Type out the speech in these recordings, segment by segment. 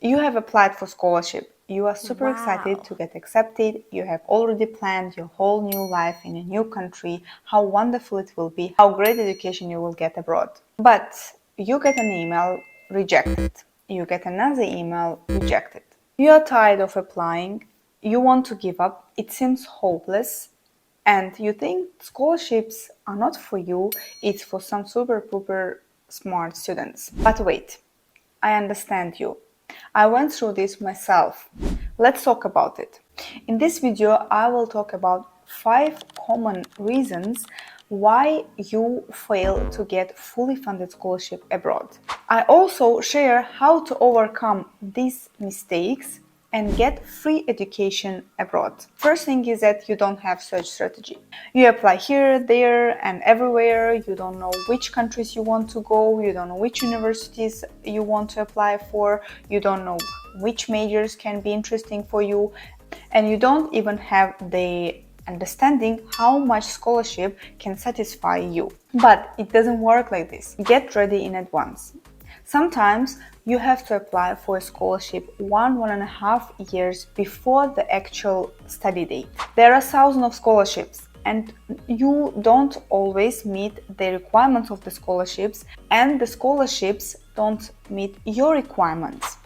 You have applied for scholarship. You are super excited to get accepted. You have already planned your whole new life in a new country, how wonderful it will be, how great education you will get abroad. But you get an email rejected. You get another email rejected. You are tired of applying. You want to give up. It seems hopeless. And you think scholarships are not for you, it's for some super pooper smart students. But wait, I understand you. I went through this myself. Let's talk about it. In this video, I will talk about 5 common reasons why you fail to get fully funded scholarship abroad. I also share how to overcome these mistakes and get free education abroad. First thing is that you don't have search strategy. You apply here, there, and everywhere. You don't know which countries you want to go. You don't know which universities you want to apply for. You don't know which majors can be interesting for you. And you don't even have the understanding how much scholarship can satisfy you. But it doesn't work like this. Get ready in advance. Sometimes you have to apply for a scholarship 1.5 years before the actual study date. There are thousands of scholarships and you don't always meet the requirements of the scholarships, and the scholarships don't meet your requirements.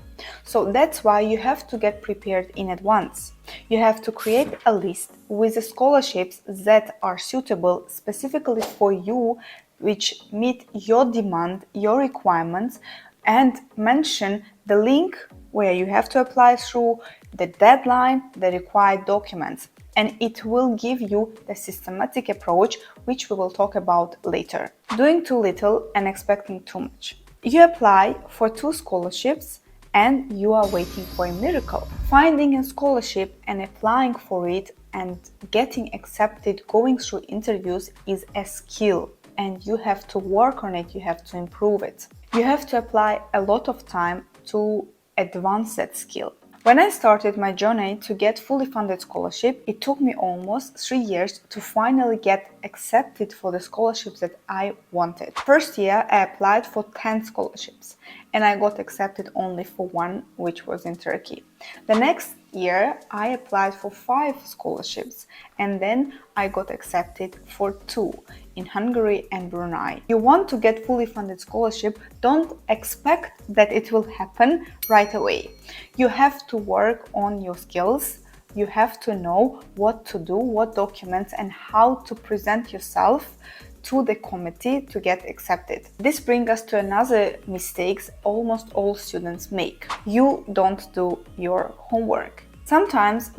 So that's why you have to get prepared in advance. You have to create a list with the scholarships that are suitable specifically for you, which meet your demand, your requirements, and mention the link where you have to apply through, the deadline, the required documents. And it will give you the systematic approach, which we will talk about later. Doing too little and expecting too much. You apply for 2 scholarships and you are waiting for a miracle. Finding a scholarship and applying for it and getting accepted, going through interviews is a skill. And you have to work on it, you have to improve it. You have to apply a lot of time to advance that skill. When I started my journey to get fully funded scholarship, it took me almost 3 years to finally get accepted for the scholarships that I wanted. First year, I applied for 10 scholarships and I got accepted only for 1, which was in Turkey. The next year, I applied for 5 scholarships and then I got accepted for 2 in Hungary and Brunei. You want to get fully funded scholarship, don't expect that it will happen right away. You have to work on your skills. You have to know what to do, what documents, and how to present yourself to the committee to get accepted. This brings us to another mistake almost all students make. You don't do your homework. Sometimes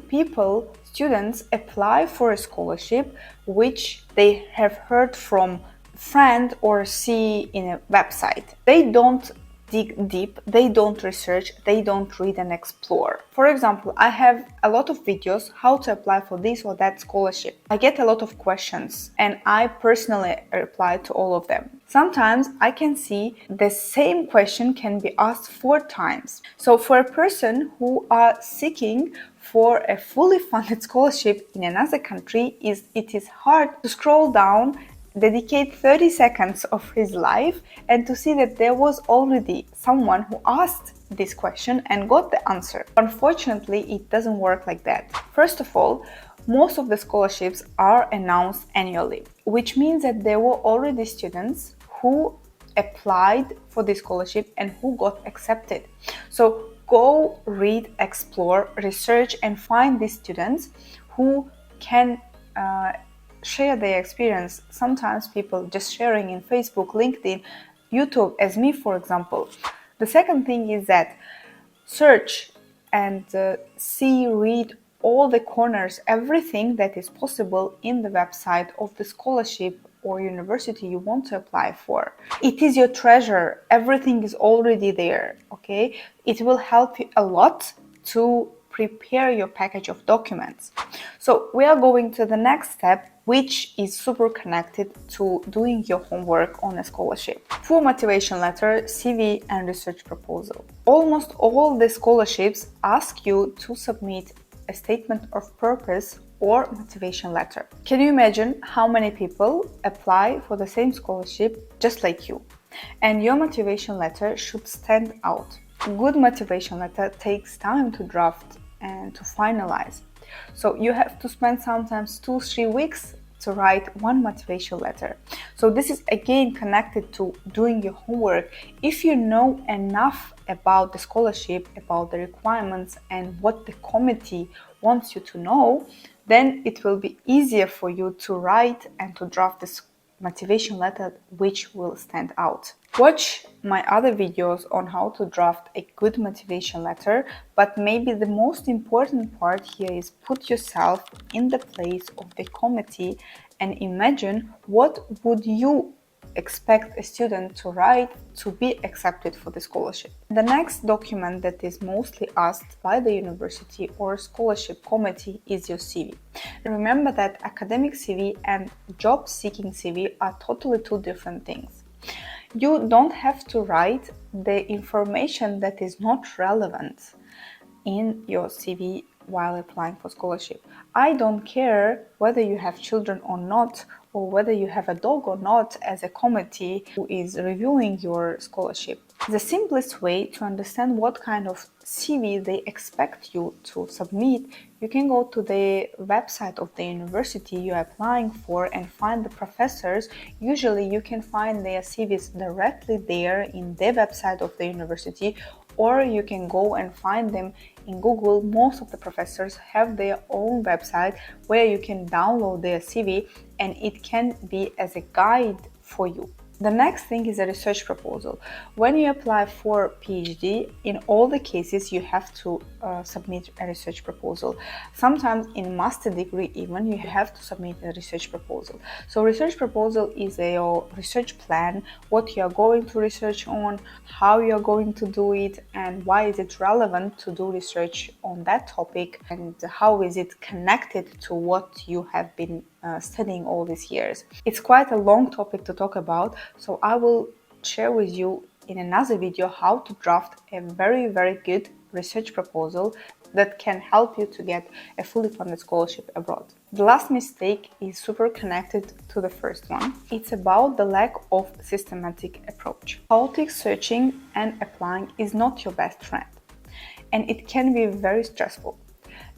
students apply for a scholarship which they have heard from a friend or see in a website. They don't dig deep, they don't research, they don't read and explore. For example, I have a lot of videos how to apply for this or that scholarship. I get a lot of questions and I personally reply to all of them. Sometimes I can see the same question can be asked 4 times. So for a person who are seeking for a fully funded scholarship in another country, it is hard to scroll down, dedicate 30 seconds of his life and to see that there was already someone who asked this question and got the answer. Unfortunately, it doesn't work like that. First of all, most of the scholarships are announced annually, which means that there were already students who applied for this scholarship and who got accepted. So go read, explore, research and find these students who can share their experience. Sometimes people just sharing in Facebook, LinkedIn, YouTube, as me for example. The second thing is that search and read all the corners, everything that is possible in the website of the scholarship or university you want to apply for. It is your treasure, everything is already there, okay? It will help you a lot to prepare your package of documents. So we are going to the next step, which is super connected to doing your homework on a scholarship. Full motivation letter, CV and research proposal. Almost all the scholarships ask you to submit a statement of purpose or motivation letter. Can you imagine how many people apply for the same scholarship just like you? And your motivation letter should stand out. Good motivation letter takes time to draft and to finalize. So you have to spend sometimes 2-3 weeks to write one motivation letter. So this is again connected to doing your homework. If you know enough about the scholarship, about the requirements and what the committee wants you to know, then it will be easier for you to write and to draft this motivation letter which will stand out. Watch my other videos on how to draft a good motivation letter, but maybe the most important part here is put yourself in the place of the committee and imagine what would you expect a student to write to be accepted for the scholarship. The next document that is mostly asked by the university or scholarship committee is your CV. Remember that academic CV and job-seeking CV are totally two different things. You don't have to write the information that is not relevant in your CV while applying for scholarship. I don't care whether you have children or not, or whether you have a dog or not as a committee who is reviewing your scholarship. The simplest way to understand what kind of CV they expect you to submit, you can go to the website of the university you're applying for and find the professors. Usually you can find their CVs directly there in the website of the university, or you can go and find them in Google. Most of the professors have their own website where you can download their CV and it can be as a guide for you. The next thing is a research proposal. When you apply for PhD, in all the cases you have to submit a research proposal. Sometimes in master degree even you have to submit a research proposal. So research proposal is your research plan, what you are going to research on, how you are going to do it, and why is it relevant to do research on that topic, and how is it connected to what you have been studying all these years. It's quite a long topic to talk about, so I will share with you in another video how to draft a very good research proposal that can help you to get a fully funded scholarship abroad. The last mistake is super connected to the first one. It's about the lack of systematic approach. Chaotic searching and applying is not your best friend, and it can be very stressful.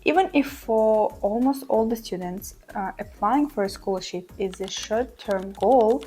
Even if for almost all the students, applying for a scholarship is a short-term goal,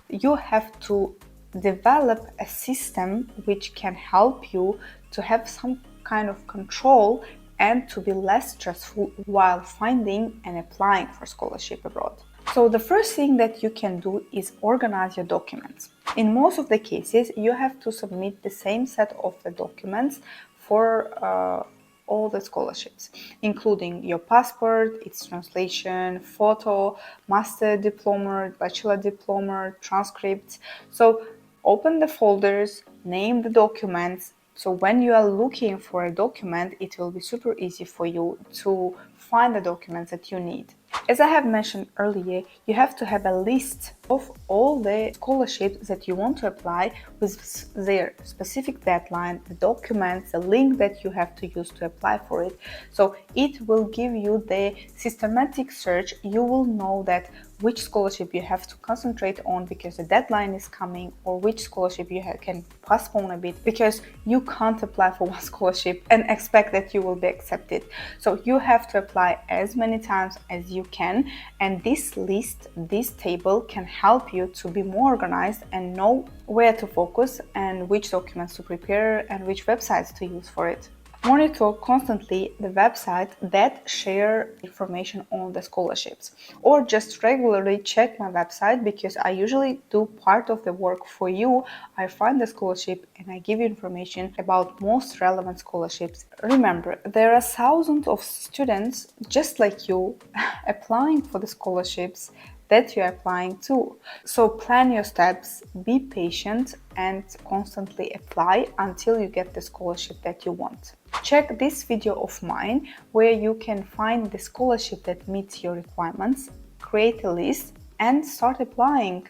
you have to develop a system which can help you to have some kind of control and to be less stressful while finding and applying for scholarship abroad. So the first thing that you can do is organize your documents. In most of the cases, you have to submit the same set of the documents for all the scholarships, including your passport, its translation, photo, master diploma, bachelor diploma, transcripts. So open the folders, name the documents. So when you are looking for a document, it will be super easy for you to find the documents that you need. As I have mentioned earlier, you have to have a list of all the scholarships that you want to apply with their specific deadline, the documents, the link that you have to use to apply for it. So it will give you the systematic search. You will know that which scholarship you have to concentrate on because the deadline is coming, or which scholarship you can postpone a bit because you can't apply for one scholarship and expect that you will be accepted. So you have to apply as many times as you can, and this list, this table can help you to be more organized and know where to focus and which documents to prepare and which websites to use for it. Monitor constantly the websites that share information on the scholarships, or just regularly check my website because I usually do part of the work for you. I find the scholarship and I give you information about most relevant scholarships. Remember, there are thousands of students just like you applying for the scholarships that you're applying to. So plan your steps, be patient, and constantly apply until you get the scholarship that you want. Check this video of mine where you can find the scholarship that meets your requirements, create a list, and start applying.